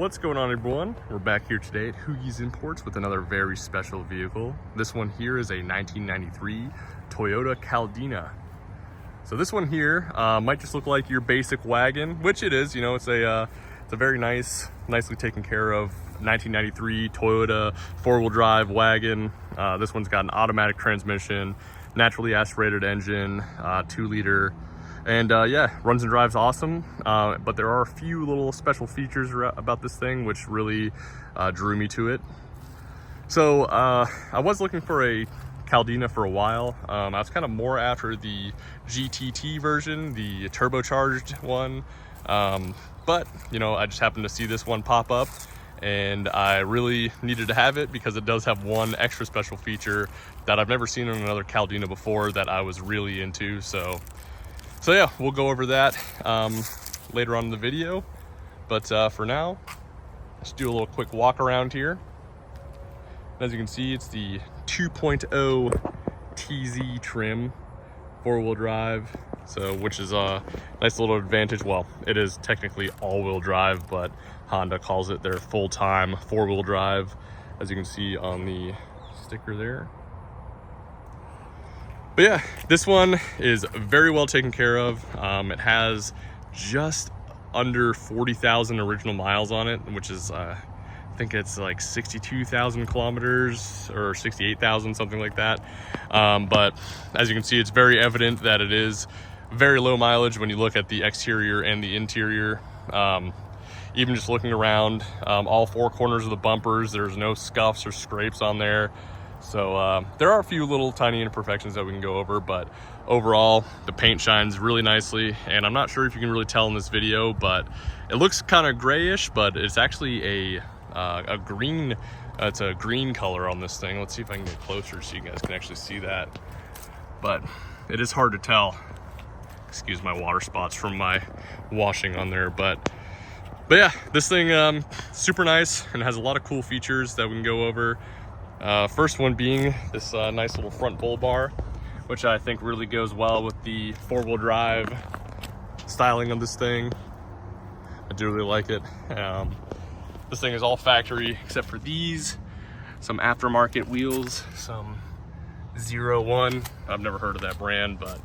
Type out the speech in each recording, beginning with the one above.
What's going on, everyone? We're back here today at Hoogie's Imports with another very special vehicle. This one here is a 1993 Toyota Caldina. So this one here might just look like your basic wagon, which it is. You know, it's a very nicely taken care of 1993 Toyota four-wheel drive wagon. This one's got an automatic transmission, naturally aspirated engine, 2-liter. And yeah, runs and drives awesome, but there are a few little special features about this thing which really drew me to it. So I was looking for a Caldina for a while. I was kind of more after the GTT version, the turbocharged one, but you know, I just happened to see this one pop up and I really needed to have it because it does have one extra special feature that I've never seen in another Caldina before that I was really into. So yeah, we'll go over that later on in the video. But for now, let's do a little quick walk around here. As you can see, it's the 2.0 TZ trim, 4-wheel drive. So, which is a nice little advantage. Well, it is technically all-wheel drive, but Honda calls it their full-time 4-wheel drive, as you can see on the sticker there. But yeah, this one is very well taken care of. It has just under 40,000 original miles on it, which is, I think it's like 62,000 kilometers or 68,000, something like that. But as you can see, it's very evident that it is very low mileage when you look at the exterior and the interior. Even just looking around, all 4 corners of the bumpers, there's no scuffs or scrapes on there. So there are a few little tiny imperfections that we can go over, but overall the paint shines really nicely. And I'm not sure if you can really tell in this video, but it looks kind of grayish, but it's actually a green. It's a green color on this thing. Let's see if I can get closer so you guys can actually see that. But it is hard to tell. Excuse my water spots from my washing on there, but yeah, this thing super nice and has a lot of cool features that we can go over. First one being this nice little front bull bar, which I think really goes well with the 4-wheel drive styling of this thing. I do really like it. This thing is all factory except for these, some aftermarket wheels, some 01. I've never heard of that brand, but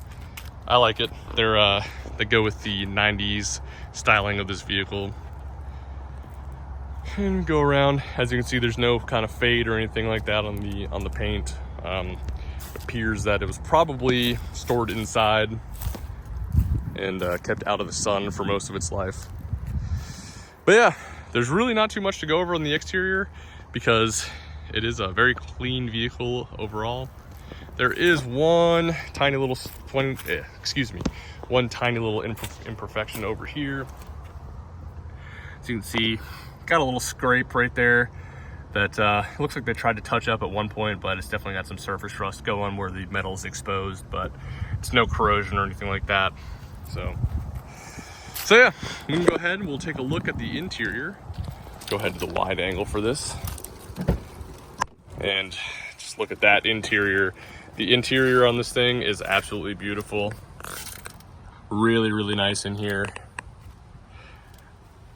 I like it. They go with the 90s styling of this vehicle. And go around, as you can see, there's no kind of fade or anything like that on the paint. It appears that it was probably stored inside and kept out of the sun for most of its life. But yeah, there's really not too much to go over on the exterior because it is a very clean vehicle overall. There is one tiny little imperfection over here. As you can see, got a little scrape right there that looks like they tried to touch up at one point, but it's definitely got some surface rust going where the metal is exposed, but it's no corrosion or anything like that. So yeah, we can go ahead and we'll take a look at the interior. Go ahead to the wide angle for this and just look at that interior. The interior on this thing is absolutely beautiful. Really, really nice in here.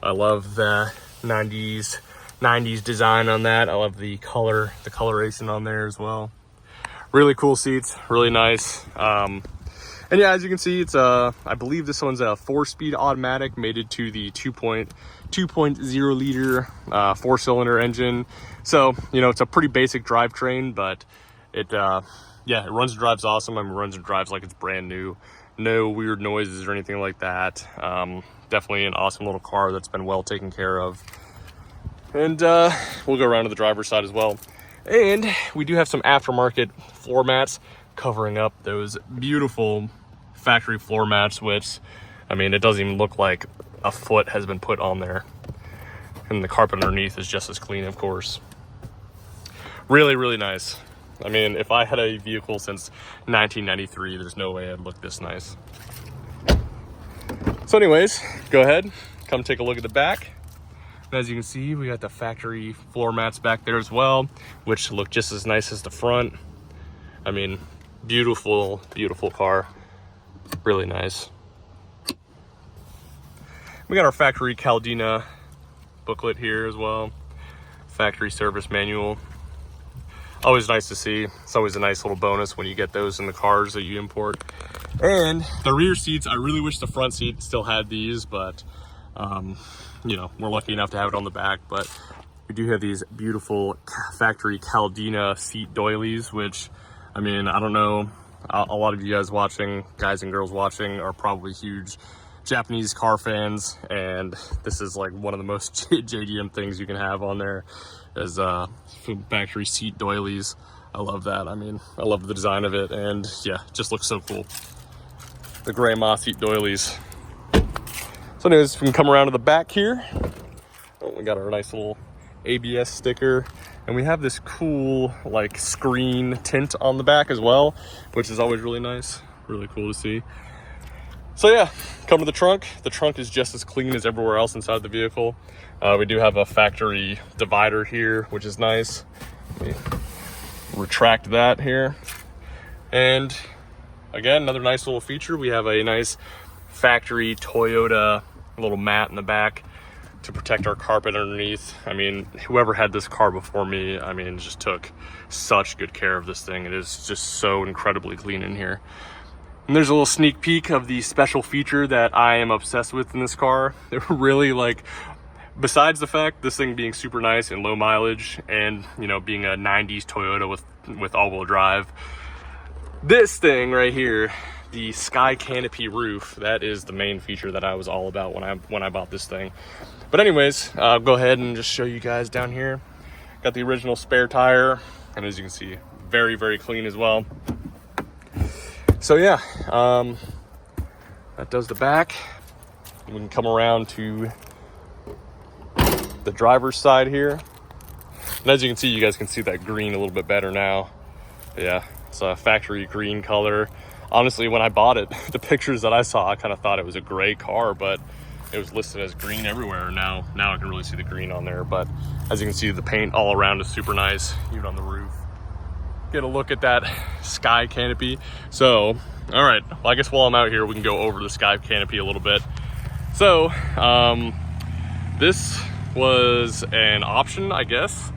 I love the 90s design on that. I love the coloration on there as well. Really cool seats, really nice. And yeah, as you can see, it's I believe this one's a 4-speed automatic mated to the 2.0 liter 4-cylinder engine. So you know, it's a pretty basic drivetrain, but yeah, it runs and drives awesome. I mean, it runs and drives like it's brand new. No weird noises or anything like that. Definitely an awesome little car that's been well taken care of. And we'll go around to the driver's side as well. And we do have some aftermarket floor mats covering up those beautiful factory floor mats, which, I mean, it doesn't even look like a foot has been put on there. And the carpet underneath is just as clean, of course. Really, really nice. I mean, if I had a vehicle since 1993, there's no way I'd look this nice. So anyways, go ahead, come take a look at the back. And as you can see, we got the factory floor mats back there as well, which look just as nice as the front. I mean, beautiful, beautiful car. Really nice. We got our factory Caldina booklet here as well. Factory service manual. Always nice to see. It's always a nice little bonus when you get those in the cars that you import. And the rear seats, I really wish the front seat still had these, but you know, we're lucky enough to have it on the back. But we do have these beautiful factory Caldina seat doilies, which, I mean, I don't know, a lot of you guys watching, guys and girls watching, are probably huge Japanese car fans, and this is like one of the most JDM things you can have on there is factory seat doilies. I love that. I mean, I love the design of it, and yeah, it just looks so cool. The grandma seat doilies. So anyways, we can come around to the back here. Oh, we got our nice little ABS sticker, and we have this cool like screen tint on the back as well, which is always really nice, really cool to see. So yeah, come to the trunk. The trunk is just as clean as everywhere else inside the vehicle. We do have a factory divider here, which is nice. Let me retract that here. And again, another nice little feature. We have a nice factory Toyota little mat in the back to protect our carpet underneath. I mean, whoever had this car before me, I mean, just took such good care of this thing. It is just so incredibly clean in here. And there's a little sneak peek of the special feature that I am obsessed with in this car. It really, like, besides the fact this thing being super nice and low mileage, and you know, being a 90s Toyota with all-wheel drive, this thing right here, the sky canopy roof, that is the main feature that I was all about when I bought this thing. But anyways, I'll go ahead and just show you guys down here. Got the original spare tire, and as you can see, very, very clean as well. So yeah, that does the back. We can come around to the driver's side here. And as you can see, you guys can see that green a little bit better now. But yeah, it's a factory green color. Honestly, when I bought it, the pictures that I saw, I kind of thought it was a gray car, but it was listed as green everywhere. Now I can really see the green on there. But as you can see, the paint all around is super nice, even on the roof. Get a look at that sky canopy. So, all right, well, I guess while I'm out here, we can go over the sky canopy a little bit. So, this was an option, I guess,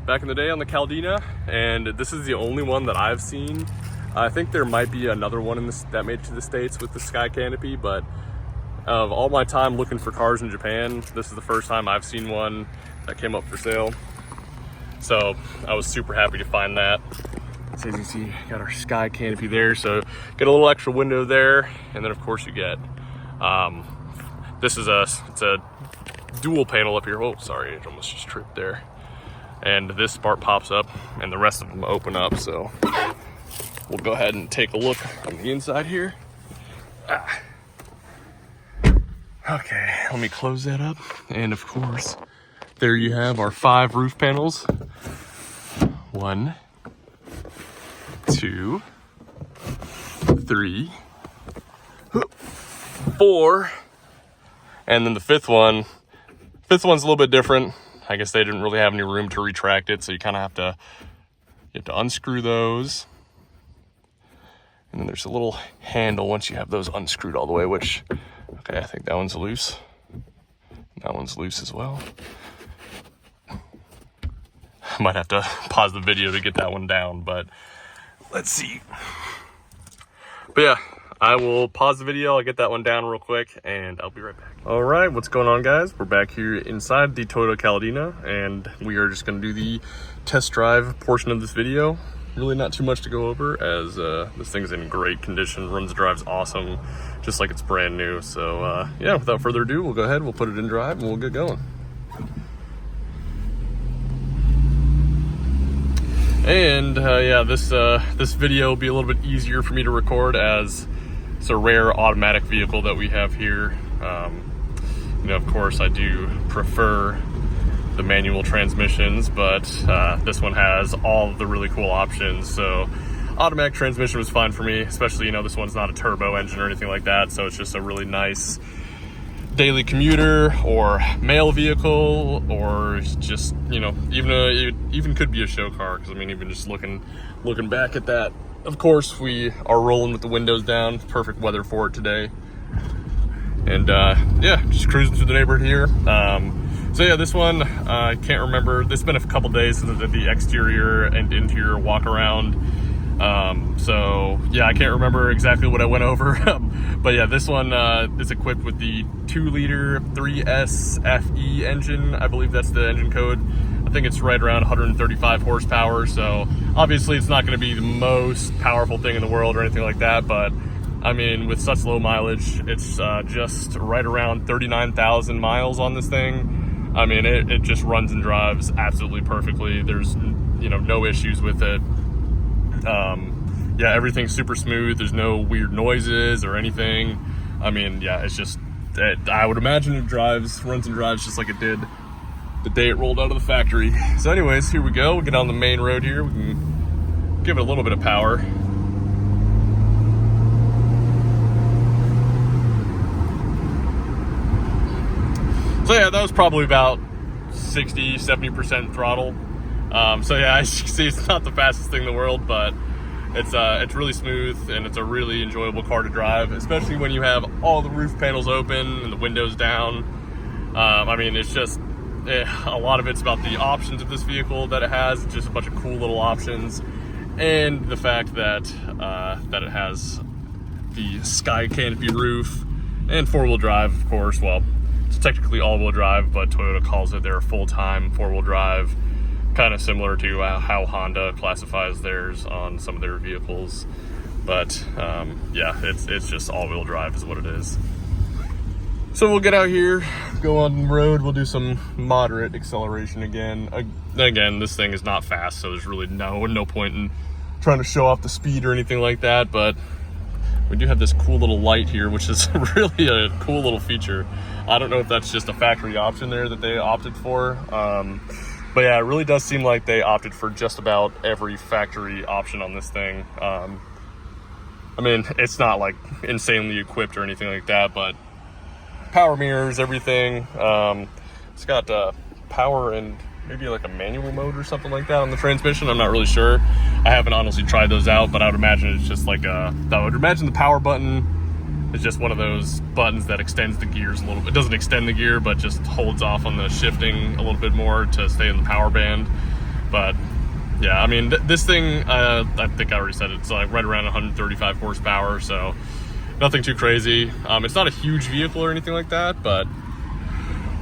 back in the day on the Caldina, and this is the only one that I've seen. I think there might be another one in this that made it to the States with the sky canopy, but of all my time looking for cars in Japan, this is the first time I've seen one that came up for sale. So I was super happy to find that. So as you can see, got our sky canopy there. So get a little extra window there, and then of course you get it's a dual panel up here. Oh, sorry, it almost just tripped there. And this part pops up, and the rest of them open up. So we'll go ahead and take a look on the inside here. Okay, let me close that up. And of course, there you have our 5 roof panels. 1, 2, 3, 4, and then the fifth one's a little bit different. I guess they didn't really have any room to retract it, so you kind of have to unscrew those. And then there's a little handle once you have those unscrewed all the way, which, okay, I think that one's loose. That one's loose as well. I might have to pause the video to get that one down, but let's see. But yeah, I will pause the video, I'll get that one down real quick, and I'll be right back. All right, what's going on, guys? We're back here inside the Toyota Caldina, and we are just gonna do the test drive portion of this video. Really not too much to go over, as this thing's in great condition, runs, drives awesome, just like it's brand new. So yeah, without further ado, we'll go ahead, we'll put it in drive, and we'll get going. And yeah, this video will be a little bit easier for me to record, as it's a rare automatic vehicle that we have here. You know, of course, I do prefer the manual transmissions, but this one has all of the really cool options. So automatic transmission was fine for me, especially, you know, this one's not a turbo engine or anything like that. So it's just a really nice daily commuter or mail vehicle, or just, you know, even could be a show car. Because I mean, even just looking back at that, of course we are rolling with the windows down. Perfect weather for it today. And yeah, just cruising through the neighborhood here. So yeah, this one, I can't remember. It's been a couple days since I did the exterior and interior walk around. So yeah, I can't remember exactly what I went over. But yeah, this one is equipped with the 2-liter 3SFE engine. I believe that's the engine code. I think it's right around 135 horsepower. So obviously it's not going to be the most powerful thing in the world or anything like that. But I mean, with such low mileage, it's just right around 39,000 miles on this thing. I mean, it just runs and drives absolutely perfectly. There's, you know, no issues with it. Yeah, everything's super smooth. There's no weird noises or anything. I mean, yeah, it's just, I would imagine it runs and drives just like it did the day it rolled out of the factory. So anyways, here we go. We'll get on the main road here. We can give it a little bit of power. So yeah, that was probably about 60-70% throttle. So yeah, as you can see, it's not the fastest thing in the world, but it's really smooth and it's a really enjoyable car to drive, especially when you have all the roof panels open and the windows down. I mean, it's just a lot of it's about the options of this vehicle that it has. It's just a bunch of cool little options, and the fact that that it has the sky canopy roof and 4-wheel drive, of course. Well, it's technically all-wheel drive, but Toyota calls it their full-time 4-wheel drive, kind of similar to how Honda classifies theirs on some of their vehicles. But yeah, it's just all-wheel drive is what it is. So we'll get out here, go on the road, we'll do some moderate acceleration again. Again, this thing is not fast, so there's really no point in trying to show off the speed or anything like that, but we do have this cool little light here, which is really a cool little feature. I don't know if that's just a factory option there that they opted for. But yeah, it really does seem like they opted for just about every factory option on this thing. I mean, it's not like insanely equipped or anything like that, but power mirrors, everything. It's got power and maybe like a manual mode or something like that on the transmission. I'm not really sure. I haven't honestly tried those out, but I would imagine it's just like I would imagine the power button is just one of those buttons that extends the gears a little bit. It doesn't extend the gear, but just holds off on the shifting a little bit more to stay in the power band. But yeah, I mean, this thing, I think I already said it's like right around 135 horsepower, so nothing too crazy. It's not a huge vehicle or anything like that, but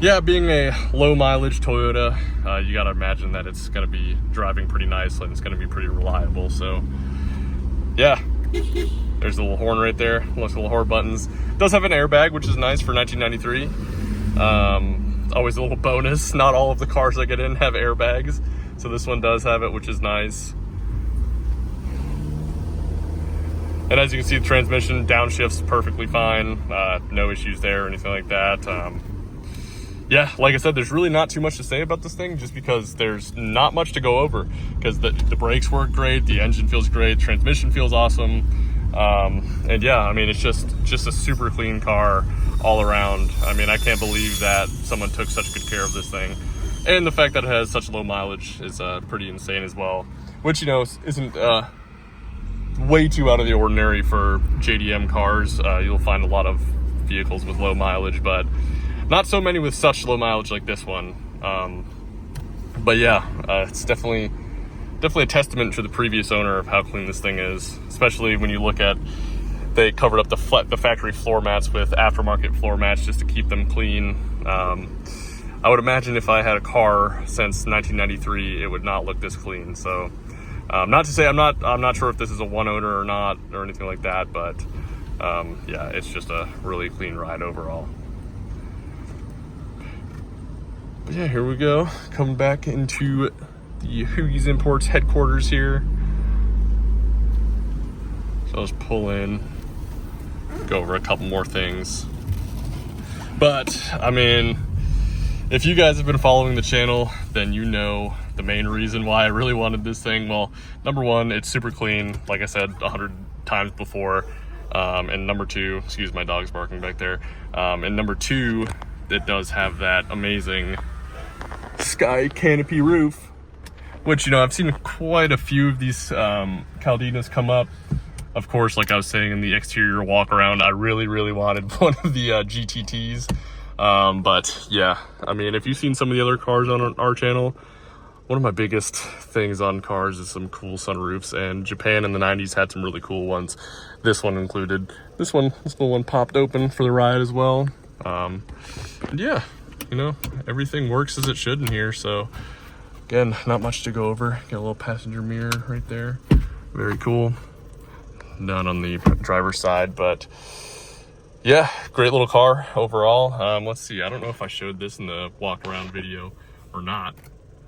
yeah, being a low mileage Toyota, you gotta imagine that it's gonna be driving pretty nice and it's gonna be pretty reliable. So yeah, there's the little horn right there, those little horn buttons. It does have an airbag, which is nice for 1993. Always a little bonus. Not all of the cars I get in have airbags, so this one does have it, which is nice. And as you can see, the transmission downshifts perfectly fine. No issues there or anything like that. Yeah, like I said, there's really not too much to say about this thing, just because there's not much to go over, because the brakes work great, the engine feels great, transmission feels awesome. And yeah, I mean, it's just a super clean car all around. I mean, I can't believe that someone took such good care of this thing. And the fact that it has such low mileage is pretty insane as well, which, you know, isn't way too out of the ordinary for JDM cars. You'll find a lot of vehicles with low mileage, but not so many with such low mileage like this one. But yeah, it's definitely a testament to the previous owner of how clean this thing is, especially when you look at, they covered up the factory floor mats with aftermarket floor mats just to keep them clean. I would imagine if I had a car since 1993, it would not look this clean. So not to say I'm not sure if this is a one owner or not or anything like that, but yeah, it's just a really clean ride overall. But yeah, here we go, coming back into the Hughes Imports headquarters here. So I'll just pull in, go over a couple more things. But I mean, if you guys have been following the channel, then you know the main reason why I really wanted this thing. Well, number one, it's super clean, like I said 100 times before. And number two, excuse my dog's barking back there. And number two, it does have that amazing sky canopy roof, which, you know, I've seen quite a few of these Caldinas come up. Of course, like I was saying in the exterior walk around, I really wanted one of the GTTs. But yeah, I mean, if you've seen some of the other cars on our channel, one of my biggest things on cars is some cool sunroofs, and Japan in the 90s had some really cool ones. This one included. This little one popped open for the ride as well. And yeah, you know, everything works as it should in here. So again, not much to go over. Got a little passenger mirror right there. Very cool. None on the driver's side, but yeah, great little car overall. Let's see. I don't know if I showed this in the walk around video or not.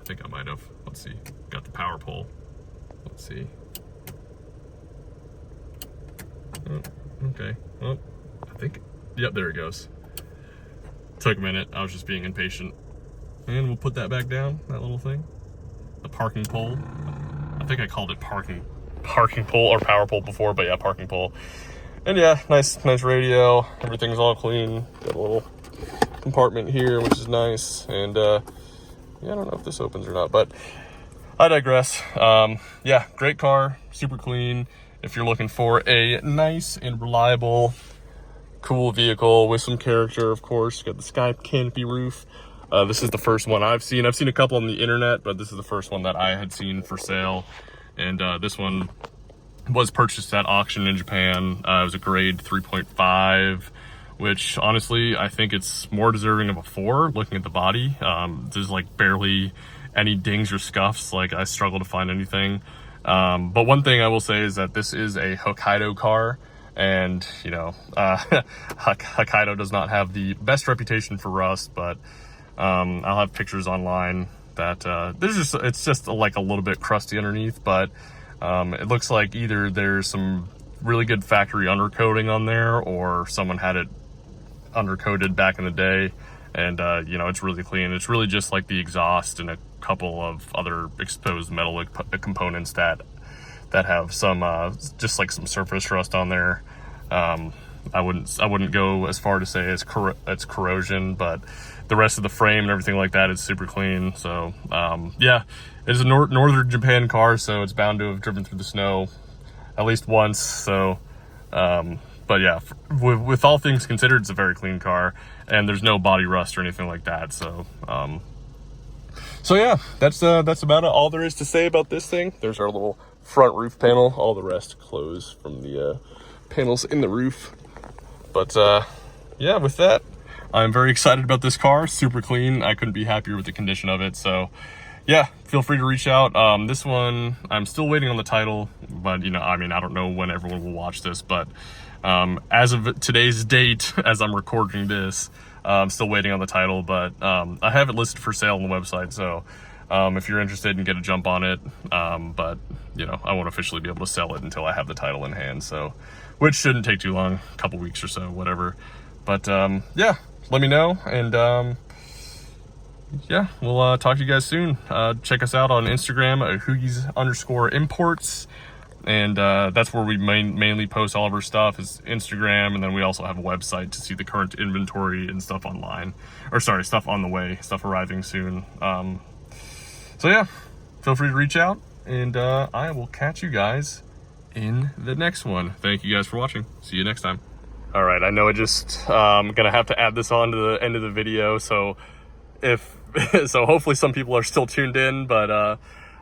I think I might have. Let's see. Got the power pole. Let's see. Oh, okay. Well, I think. Yep, there it goes. Took a minute. I was just being impatient. And we'll put that back down. That little thing. The parking pole. I think I called it parking pole or power pole before, but yeah, parking pole. And yeah, nice radio. Everything's all clean. Got a little compartment here, which is nice. And yeah, I don't know if this opens or not, but I digress. Yeah, great car, super clean. If you're looking for a nice and reliable, cool vehicle with some character, of course, got the sky canopy roof. This is the first one I've seen. I've seen a couple on the internet, but this is the first one that I had seen for sale. And this one was purchased at auction in Japan. It was a grade 3.5, which honestly, I think it's more deserving of a 4 looking at the body. There's like barely any dings or scuffs. Like, I struggle to find anything. But one thing I will say is that this is a Hokkaido car, and you know, Hokkaido does not have the best reputation for rust, but I'll have pictures online that it's just like a little bit crusty underneath, but it looks like either there's some really good factory undercoating on there, or someone had it undercoated back in the day, and you know, it's really clean. It's really just like the exhaust and a couple of other exposed metal components that have some just like some surface rust on there. I wouldn't go as far to say it's corrosion, but the rest of the frame and everything like that is super clean. So yeah, it's a northern Japan car, so it's bound to have driven through the snow at least once. So but yeah, with all things considered, it's a very clean car, and there's no body rust or anything like that. So so yeah, that's about it. All there is to say about this thing. There's our little front roof panel. All the rest closed from the panels in the roof. But yeah, with that, I'm very excited about this car. Super clean. I couldn't be happier with the condition of it. So yeah, feel free to reach out. This one, I'm still waiting on the title, but you know, I mean, I don't know when everyone will watch this, but as of today's date, as I'm recording this, I'm still waiting on the title, but I have it listed for sale on the website. So if you're interested, and get a jump on it. But you know, I won't officially be able to sell it until I have the title in hand. So, which shouldn't take too long, a couple weeks or so, whatever. But yeah, let me know, and yeah, we'll talk to you guys soon. Check us out on Instagram at Hoogies_imports, and that's where we mainly post all of our stuff, is Instagram, and then we also have a website to see the current inventory and stuff online, or sorry, stuff on the way, stuff arriving soon. So yeah, feel free to reach out, and I will catch you guys in the next one. Thank you guys for watching. See you next time. All right, I know I just gonna have to add this on to the end of the video, so so hopefully some people are still tuned in, but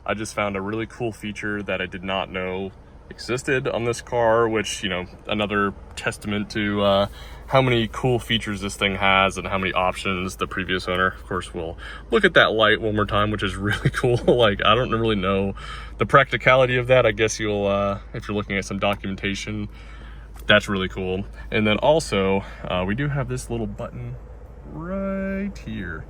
I just found a really cool feature that I did not know existed on this car, which, you know, another testament to how many cool features this thing has and how many options. The previous owner, of course, will look at that light one more time, which is really cool. Like, I don't really know the practicality of that. I guess you'll if you're looking at some documentation, that's really cool. And then also we do have this little button right here.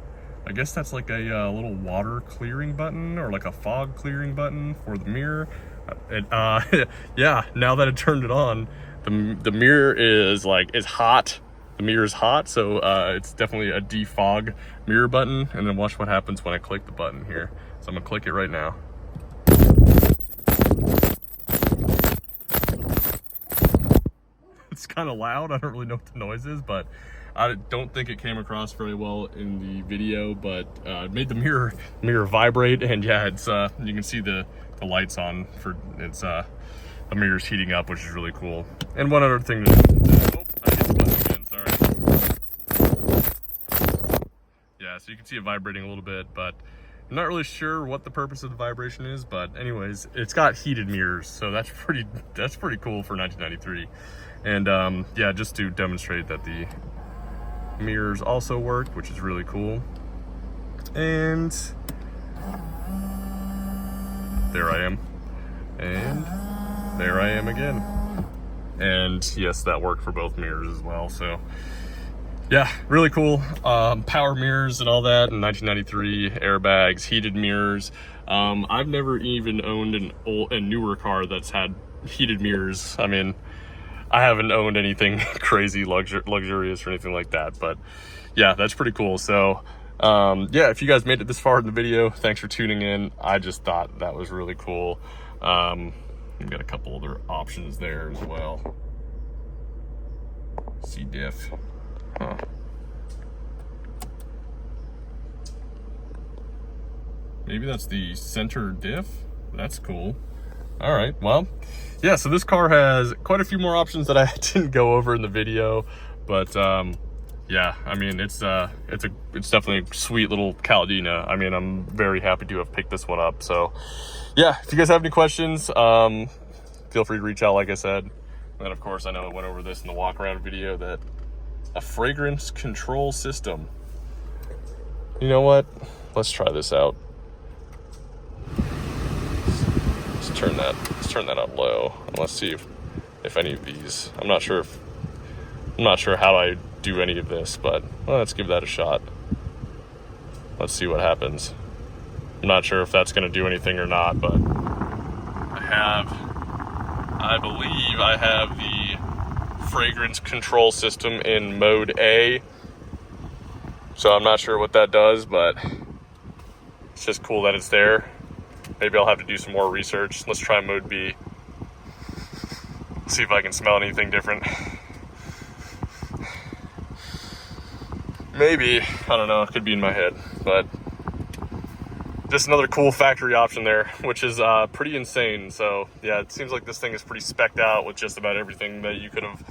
I guess that's like a little water clearing button, or like a fog clearing button for the mirror. Yeah, now that I turned it on, the mirror is hot. The mirror is hot, so it's definitely a defog mirror button. And then watch what happens when I click the button here. So I'm gonna click it right now. It's kind of loud. I don't really know what the noise is, but I don't think it came across very well in the video, but it made the mirror vibrate, and yeah, it's you can see the lights on for it's the mirror's heating up, which is really cool. And one other thing I hit the button again, sorry. so you can see it vibrating a little bit, but I'm not really sure what the purpose of the vibration is. But anyways, it's got heated mirrors, so that's pretty cool for 1993. And yeah, just to demonstrate that the mirrors also work, which is really cool. And there I am, and there I am again. And yes, that worked for both mirrors as well. So yeah, really cool. Power mirrors and all that in 1993, airbags, heated mirrors. I've never even owned a newer car that's had heated mirrors. I mean, I haven't owned anything crazy luxurious or anything like that, but yeah, that's pretty cool. So yeah, if you guys made it this far in the video, thanks for tuning in. I just thought that was really cool. We've got a couple other options there as well. C diff. Huh. Maybe that's the center diff. That's cool. All right, well, yeah, so this car has quite a few more options that I didn't go over in the video, but yeah, I mean, it's definitely a sweet little Caldina. I mean, I'm very happy to have picked this one up. So yeah, if you guys have any questions, feel free to reach out, like I said. And of course, I know I went over this in the walk around video, that a fragrance control system. You know what? Let's try this out. Let's turn that up low, and let's see if any of these. I'm not sure how I do any of this, but well, let's give that a shot. Let's see what happens. I'm not sure if that's going to do anything or not, but I believe I have the fragrance control system in mode A. So I'm not sure what that does, but it's just cool that it's there. Maybe I'll have to do some more research. Let's try mode B. See if I can smell anything different. Maybe, I don't know, it could be in my head, but just another cool factory option there, which is pretty insane. So yeah, it seems like this thing is pretty specced out with just about everything that you could have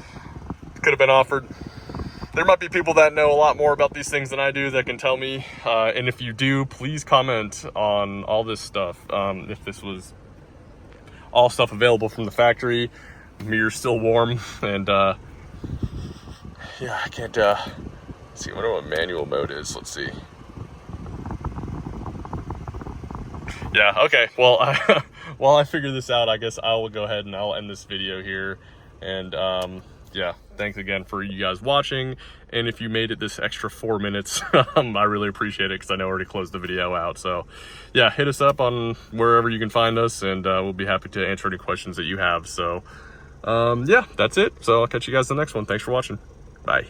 been offered. There might be people that know a lot more about these things than I do that can tell me, and if you do, please comment on all this stuff. If this was all stuff available from the factory, mirror's still warm, and yeah, I can't see, I wonder what manual mode is. Let's see. Yeah, okay, well, while I figure this out, I guess I will go ahead and I'll end this video here. And yeah, thanks again for you guys watching. And if you made it this extra 4 minutes, I really appreciate it, because I know I already closed the video out. So yeah, hit us up on wherever you can find us, and we'll be happy to answer any questions that you have. So yeah, that's it. So I'll catch you guys in the next one. Thanks for watching. Bye.